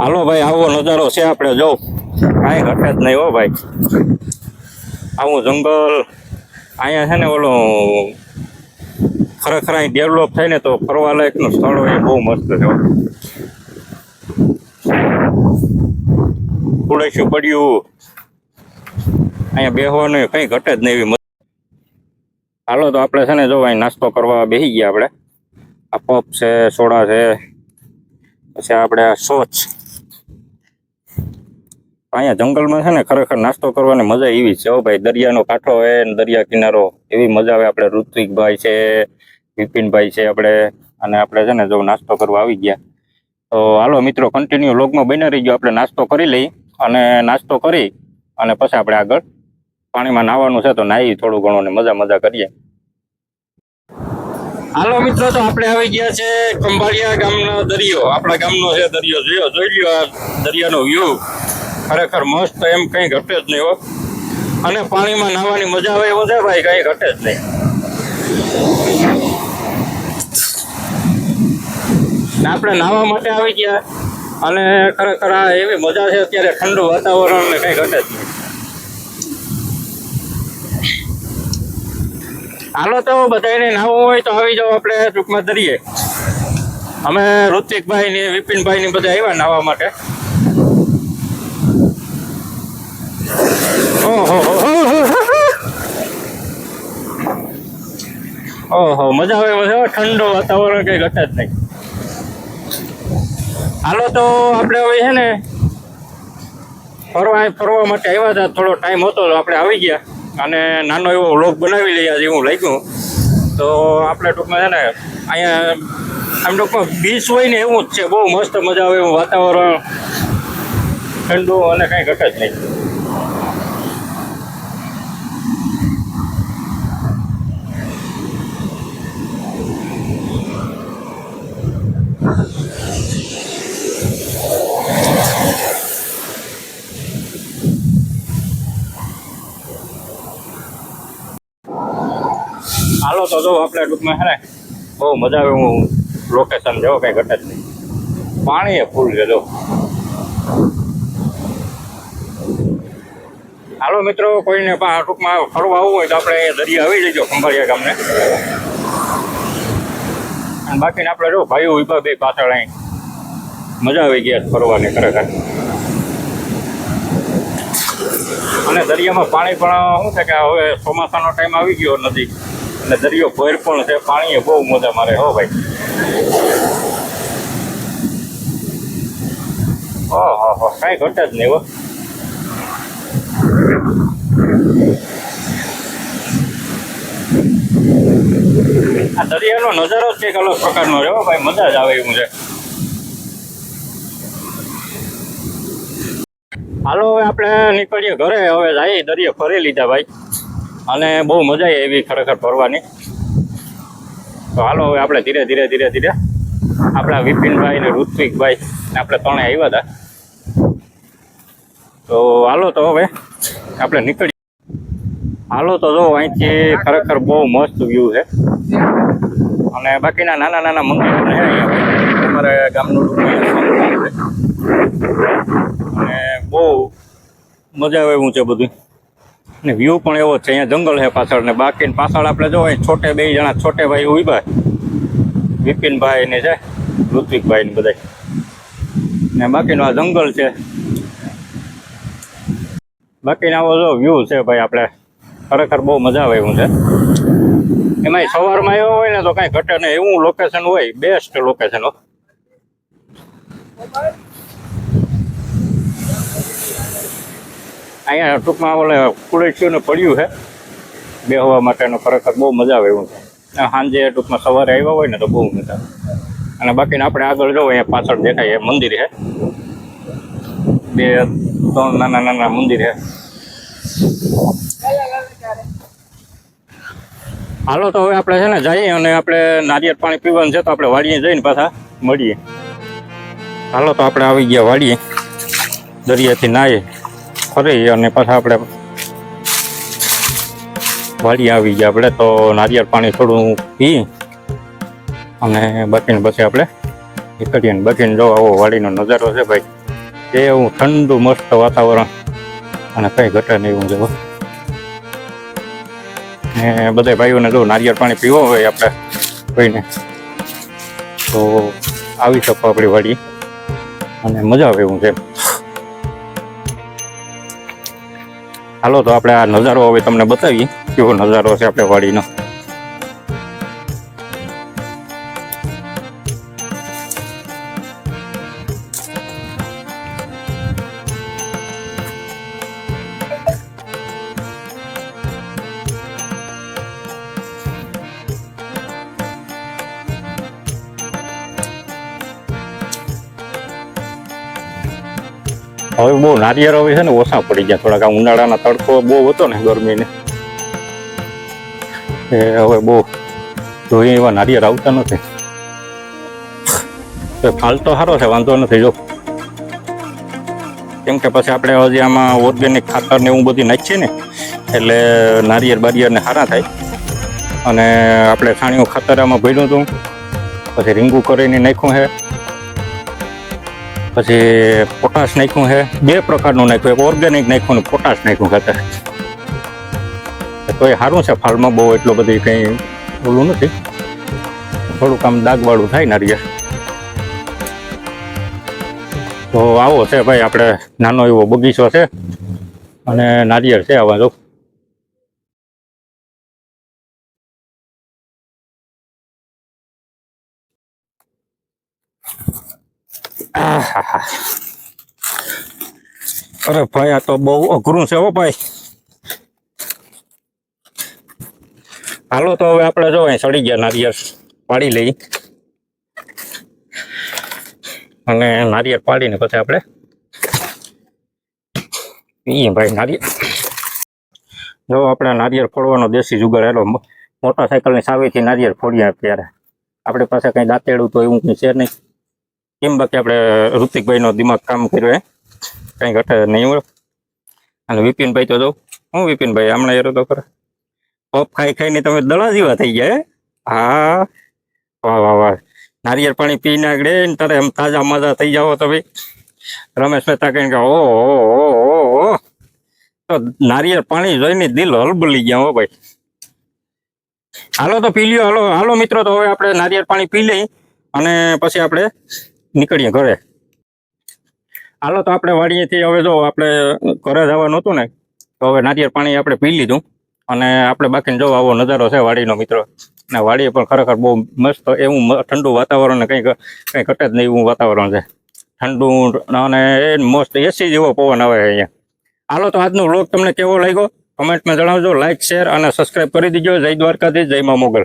હાલો ભાઈ, આવો નજારો છે આપણે જો કાંઈ ઘટે જ નહીં હો ભાઈ. આવું જંગલ અહીંયા છે ને ઓલું ખરેખર અહીં ડેવલપ થાય ને તો ફરવા લાયકનું સ્થળ હોય બહુ મસ્ત છે. પુલેશું પડ્યું અહીંયા બેસવાનું કંઈ ઘટે જ નહીં એવી. હાલો તો આપણે છે ને જો અહીં નાસ્તો કરવા બેસી ગયા આપણે. આ પપ છે, સોડા છે, પછી આપણે આ સોચ. અહીંયા જંગલમાં છે ને ખરેખર નાસ્તો કરવાની મજા એવી છે હો ભાઈ. દરિયાનો કાંઠો હોય ને દરિયા કિનારો એવી મજા આવે. આપણે ઋત્વિકભાઈ છે, વિપિનભાઈ છે આપણે, અને આપણે છે ને જો નાસ્તો કરવા આવી ગયા. તો હાલો મિત્રો, કન્ટિન્યુ વ્લોગમાં બની રહી ગયો. આપણે નાસ્તો કરી લઈ અને નાસ્તો કરી અને પછી આપણે આગળ પાણીમાં નાહવાનું છે તો નાહી થોડું ઘણું ને મજા કરીએ. હાલો મિત્રો, તો આપણે આવી ગયા છે ખંભાળિયા ગામનો દરિયો. આપણા ગામનો છે દરિયો. જોઈ લ્યો આ દરિયાનો વ્યૂ. ખરેખર મસ્ત, એમ કંઈ ઘટે જ નહીં હો. અને પાણીમાં નાહવાની મજા આવે એવો છે ભાઈ, કંઈ ઘટે જ નહીં. આપણે નાહવા માટે આવી ગયા અને ખરેખર આ એવી મજા છે અત્યારે, ઠંડુ વાતાવરણ ને કંઈ ઘટે જ નહીં. હાલો તો બધાને નાહવું હોય તો આવી જાઓ આપણે ટૂંકમાં દરિયે. અમે ઋત્વિકભાઈ ને વિપિનભાઈ ને બધા આવ્યા નાહવા માટે. ઓહો મજા આવે, ઠંડુ વાતાવરણ કઈ ઘટે જ નહીં. હાલો તો આપણે હવે છે ને ફરવા માટે આવ્યા હતા. થોડો ટાઈમ હતો તો આપણે આવી ગયા અને નાનો એવો વ્લોગ બનાવી લઈએ જેવું લાગ્યું. તો આપણે ટૂંકમાં છે ને અહીંયા આમ ટૂંકમાં બીચ હોય ને એવું જ છે. બહુ મસ્ત મજા આવે એવું વાતાવરણ, ઠંડુ અને કંઈ ઘટે જ નહીં. હાલો તો જો આપણે ટૂંકમાં છે ને બહુ મજા આવે એવું લોકેશન જેવો કંઈ ઘટે જ નહીં. પાણી એ ફૂલ છે જો. હાલો મિત્રો, કોઈને ટૂંકમાં ફરવા આવવું હોય તો આપણે દરિયા આવી જજો ખંભાળિયા ગામને. અને બાકીને આપણે જો ભાઈઓ વિભા બે પાછળ અહીં મજા આવી ગયા ફરવાની ખરેખર. અને દરિયામાં પાણી પણ શું છે કે હવે ચોમાસાનો ટાઈમ આવી ગયો નદી અને દરિયો ભર પણ છે. પાણી બહુ મજા મારે હો ભાઈ. ઓહો કાંઈ ઘટે જ નહીં હો. આ દરિયાનો નજારો જ કંઈક અલગ પ્રકારનો છે હો ભાઈ. મજા જ આવે એવું છે. હાલો હવે આપણે નીકળીએ ઘરે. હવે જઈએ દરિયો ફરી લીધા ભાઈ અને બહુ મજા આવી એવી ખરેખર ફરવાની. તો હાલો હવે આપણે ધીરે ધીરે આપણા વિપિનભાઈ ને ઋત્વિકભાઈ ને આપણે ત્રણે આવ્યા હતા. તો હાલો તો હવે આપણે નીકળીએ. હાલો તો જો અહીંથી ખરેખર બહુ મસ્ત વ્યૂ છે. અને બાકીના નાના મંદિરો છે અહીંયા અમારે ગામનું અને બહુ મજા આવે એવું છે બધું. ને વ્યૂ પણ એવો છે. અહીંયા જંગલ છે પાછળ ને બાકી પાછળ આપણે જો છોટે બે જણા છોટે ભાઈ ઉભા, વિપિનભાઈ ને છે, ઋત્વિકભાઈ ને બધા. ને બાકીનું આ જંગલ છે. બાકીના આવો જો વ્યૂ છે ભાઈ. આપણે ખરેખર બહુ મજા આવે એવું છે. એમાંય સવારમાં આવ્યો હોય ને તો કાંઈ ઘટે નહીં એવું લોકેશન હોય. બેસ્ટ લોકેશન હો. અહીંયા ટૂંકમાં ઓલે કુળેશીઓને પડ્યું છે બેસવા માટેનું. ખરેખર બહુ મજા આવે એવું છે. સાંજે ટૂંકમાં સવારે આવ્યા હોય ને તો બહુ મજા આવે. અને બાકીને આપણે આગળ જો અહીંયા પાછળ દેખાય મંદિર છે. 2-3 નાના મંદિર છે. હાલો તો હવે આપણે છે ને જઈએ અને આપણે નારિયેળ પાણી પીવાનું છે તો આપણે વાડીએ જઈને પાછા મળીએ. હાલો તો આપણે આવી ગયા વાડીએ. દરિયાથી નાહીએ ફરી અને પાછા આપણે વાડી આવી ગયા. આપણે તો નારિયેળ પાણી થોડું પી અને બાકીને પછી આપણે નીકળીએ. બાકીને જો આવો વાડીનો નજારો છે ભાઈ. એવું ઠંડુ મસ્ત વાતાવરણ અને કઈ ઘટે નહીં એવું જેવું. ને બધા ભાઈઓને જો નારિયેળ પાણી પીવો હોય આપણે કોઈને તો આવી શકો આપણી વાડી અને મજા આવે એવું છે. હાલો તો આપણે આ નજારો હવે તમને બતાવીએ કેવો નજારો છે આપણે વાડીનો. હવે બહુ નારિયેળ હવે છે ને ઓછા પડી ગયા થોડાક. આ ઉનાળાના તડકો બહુ હતો ને ગરમીને એ હવે બહુ જોઈએ એવા નારિયેળ આવતા નથી. ફાલ તો સારો છે, વાંધો નથી. જો કેમ કે પછી આપણે હજી આમાં ઓર્ગેનિક ખાતર ને એવું બધું નાખીએ ને એટલે નારિયેળ બારિયેળને સારા થાય. અને આપણે છાણિયું ખાતર આમાં ભર્યું હતું, પછી રીંગું કરીને નાખ્યું છે, પછી પોટાશ નાખ્યું છે. 2 પ્રકારનું નાખ્યું, એક ઓર્ગેનિક નાખ્યું ને પોટાશ નાખ્યું ખાતર. તો એ સારું છે, ફાલમાં બહુ એટલું બધી કંઈ ઓલું નથી. થોડુંક આમ દાગવાળું થાય નારિયેળ. તો આવો છે ભાઈ આપણે નાનો એવો બગીચો છે અને નારિયેળ છે આવા. જો અરે ભાઈ આ તો બહુ અઘરું છે હો ભાઈ. હાલો તો હવે આપણે જો અહીં સડી ગયા નારિયેળ પાડી લઈ અને નારિયેળ પાડીને પછી આપણે પીએ ભાઈ નારિયેળ. જો આપણે નારિયેળ ફોડવાનો દેશી જુગાડ હેલો મોટરસાઇકલની સાવીથી નારિયેળ ફોડીએ ત્યારે. આપણી પાસે કંઈ દાંતેડું તો એવું કંઈ છે નહીં. કેમ બાકી આપણે ઋતિકભાઈનો દિમાગ કામ કર્યો કંઈ ઘટે નહીં. અને વિપિનભાઈ તો જો હું વિપિનભાઈ હમણાં એરો તો ખરે પપ ખાઈ ખાઈને તમે દડા જેવા થઈ ગયા. હા વાહ વાહ વાહ. નારિયેળ પાણી પીને આગળ ને તારે એમ તાજા મજા થઈ જાઓ તમે. રમેશ મહેતા કહીને કે ઓ તો નારિયેળ પાણી જોઈને દિલ હલબલી ગયા હો ભાઈ. હાલો તો પી લ્યો. હાલો હાલો મિત્રો, તો હવે આપણે નારિયેળ પાણી પી લઈ અને પછી આપણે નીકળીએ ઘરે. હાલો તો આપણે વાડીએથી હવે જો આપણે ઘરે જવાનું હતું ને તો હવે નારિયેળ પાણી આપણે પી લીધું અને આપણે બાકીને જો આવો નજારો છે વાડીનો મિત્રો. અને વાડીએ પણ ખરેખર બહુ મસ્ત એવું ઠંડુ વાતાવરણ ને કંઈ ઘટે જ નહીં એવું વાતાવરણ છે. ઠંડુ અને મસ્ત એસી જેવો પવન આવે અહીંયા. હાલો તો આજનો વ્લોગ તમને કેવો લાગ્યો કમેન્ટમાં જણાવજો. લાઈક શેર અને સબસ્ક્રાઈબ કરી દીજો. જય દ્વારકાધીશ, જય મા મોગલ.